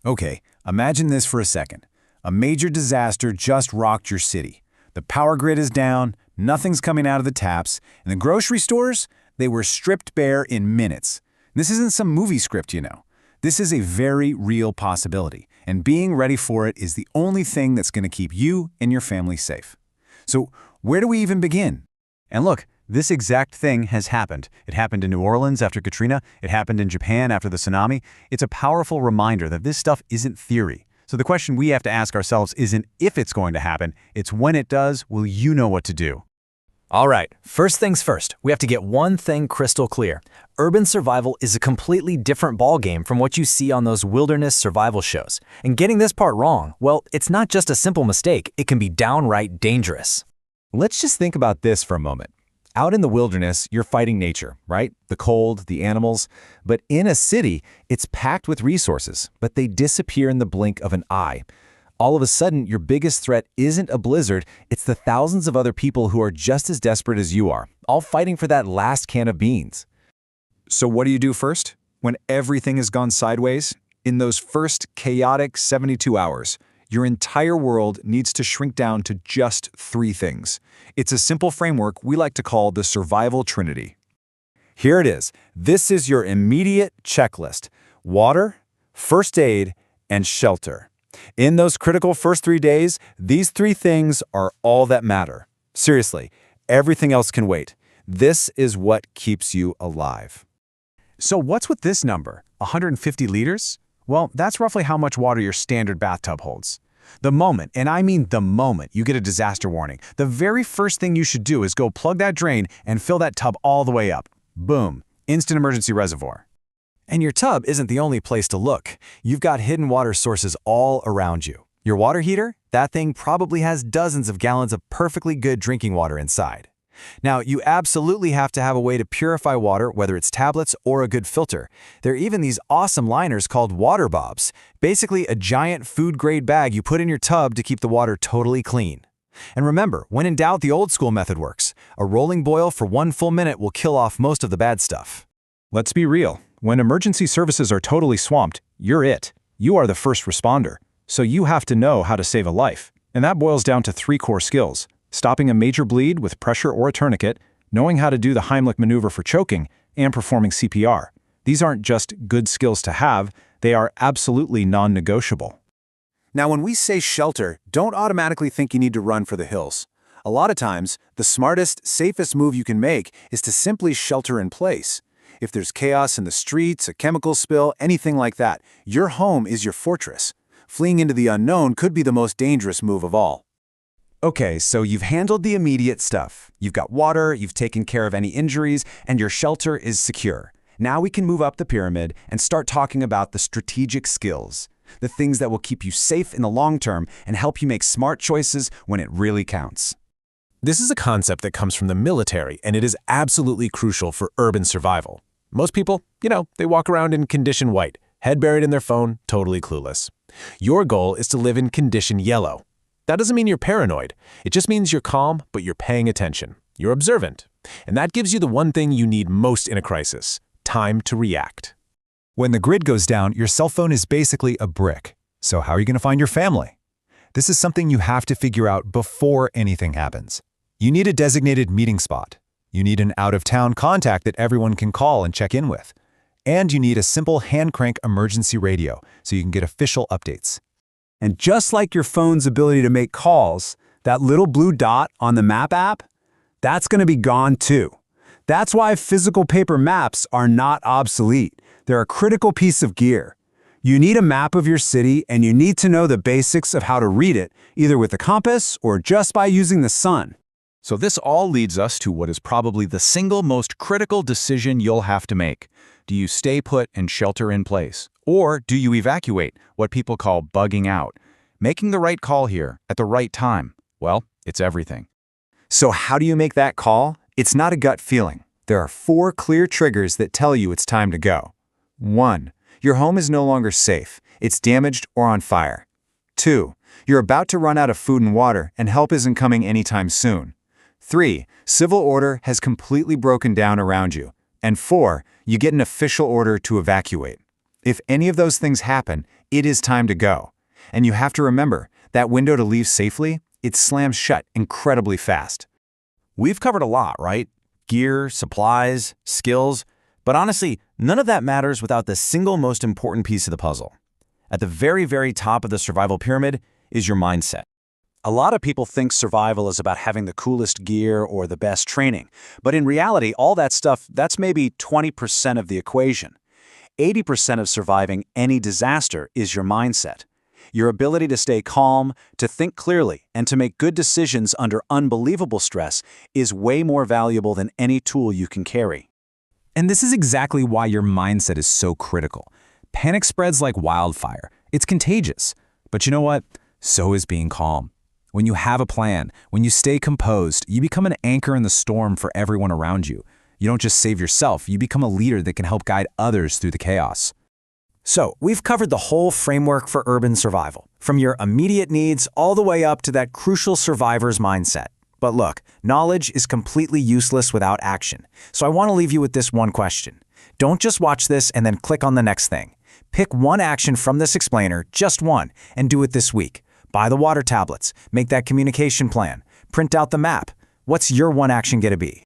Okay, imagine this for a second. A major disaster just rocked your city. The power grid is down, nothing's coming out of the taps, and the grocery stores, they were stripped bare in minutes. This isn't some movie script, you know. This is a very real possibility, and being ready for it is the only thing that's going to keep you and your family safe. So, where do we even begin? And look, this exact thing has happened. It happened in New Orleans after Katrina. It happened in Japan after the tsunami. It's a powerful reminder that this stuff isn't theory. So the question we have to ask ourselves isn't if it's going to happen, it's when it does, will you know what to do? All right, first things first, we have to get one thing crystal clear. Urban survival is a completely different ballgame from what you see on those wilderness survival shows. And getting this part wrong, well, it's not just a simple mistake, it can be downright dangerous. Let's just think about this for a moment. Out in the wilderness, you're fighting nature, right? The cold, the animals. But in a city, it's packed with resources, but they disappear in the blink of an eye. All of a sudden, your biggest threat isn't a blizzard, it's the thousands of other people who are just as desperate as you are, all fighting for that last can of beans. So what do you do first? When everything has gone sideways? In those first chaotic 72 hours, your entire world needs to shrink down to just 3 things. It's a simple framework we like to call the survival trinity. Here it is. This is your immediate checklist: water, first aid, and shelter. In those critical first 3 days, these 3 things are all that matter. Seriously, everything else can wait. This is what keeps you alive. So what's with this number? 150 liters? Well, that's roughly how much water your standard bathtub holds. The moment, and I mean the moment, you get a disaster warning, the very first thing you should do is go plug that drain and fill that tub all the way up. Boom, instant emergency reservoir. And your tub isn't the only place to look. You've got hidden water sources all around you. Your water heater? That thing probably has dozens of gallons of perfectly good drinking water inside. Now, you absolutely have to have a way to purify water, whether it's tablets or a good filter. There are even these awesome liners called water bobs, basically a giant food-grade bag you put in your tub to keep the water totally clean. And remember, when in doubt, the old-school method works. A rolling boil for 1 full minute will kill off most of the bad stuff. Let's be real. When emergency services are totally swamped, you're it. You are the first responder. So you have to know how to save a life. And that boils down to 3 core skills: stopping a major bleed with pressure or a tourniquet, knowing how to do the Heimlich maneuver for choking, and performing CPR. These aren't just good skills to have, they are absolutely non-negotiable. Now, when we say shelter, don't automatically think you need to run for the hills. A lot of times, the smartest, safest move you can make is to simply shelter in place. If there's chaos in the streets, a chemical spill, anything like that, your home is your fortress. Fleeing into the unknown could be the most dangerous move of all. Okay, so you've handled the immediate stuff. You've got water, you've taken care of any injuries, and your shelter is secure. Now we can move up the pyramid and start talking about the strategic skills, the things that will keep you safe in the long term and help you make smart choices when it really counts. This is a concept that comes from the military, and it is absolutely crucial for urban survival. Most people, they walk around in condition white, head buried in their phone, totally clueless. Your goal is to live in condition yellow. That doesn't mean you're paranoid. It just means you're calm, but you're paying attention. You're observant. And that gives you the one thing you need most in a crisis: time to react. When the grid goes down, your cell phone is basically a brick. So how are you going to find your family? This is something you have to figure out before anything happens. You need a designated meeting spot. You need an out-of-town contact that everyone can call and check in with. And you need a simple hand-crank emergency radio so you can get official updates. And just like your phone's ability to make calls, that little blue dot on the map app, that's going to be gone too. That's why physical paper maps are not obsolete. They're a critical piece of gear. You need a map of your city, and you need to know the basics of how to read it, either with a compass or just by using the sun. So this all leads us to what is probably the single most critical decision you'll have to make. Do you stay put and shelter in place? Or do you evacuate, what people call bugging out? Making the right call here, at the right time, well, it's everything. So how do you make that call? It's not a gut feeling. There are 4 clear triggers that tell you it's time to go. 1. Your home is no longer safe. It's damaged or on fire. 2. You're about to run out of food and water, and help isn't coming anytime soon. 3. Civil order has completely broken down around you. And 4. You get an official order to evacuate. If any of those things happen, it is time to go. And you have to remember, that window to leave safely, it slams shut incredibly fast. We've covered a lot, right? Gear, supplies, skills. But honestly, none of that matters without the single most important piece of the puzzle. At the very, very top of the survival pyramid is your mindset. A lot of people think survival is about having the coolest gear or the best training. But in reality, all that stuff, that's maybe 20% of the equation. 80% of surviving any disaster is your mindset. Your ability to stay calm, to think clearly, and to make good decisions under unbelievable stress is way more valuable than any tool you can carry. And this is exactly why your mindset is so critical. Panic spreads like wildfire. It's contagious. But you know what? So is being calm. When you have a plan, when you stay composed, you become an anchor in the storm for everyone around you. You don't just save yourself, you become a leader that can help guide others through the chaos. So, we've covered the whole framework for urban survival, from your immediate needs all the way up to that crucial survivor's mindset. But look, knowledge is completely useless without action. So I want to leave you with this one question. Don't just watch this and then click on the next thing. Pick one action from this explainer, just one, and do it this week. Buy the water tablets, make that communication plan, print out the map. What's your one action going to be?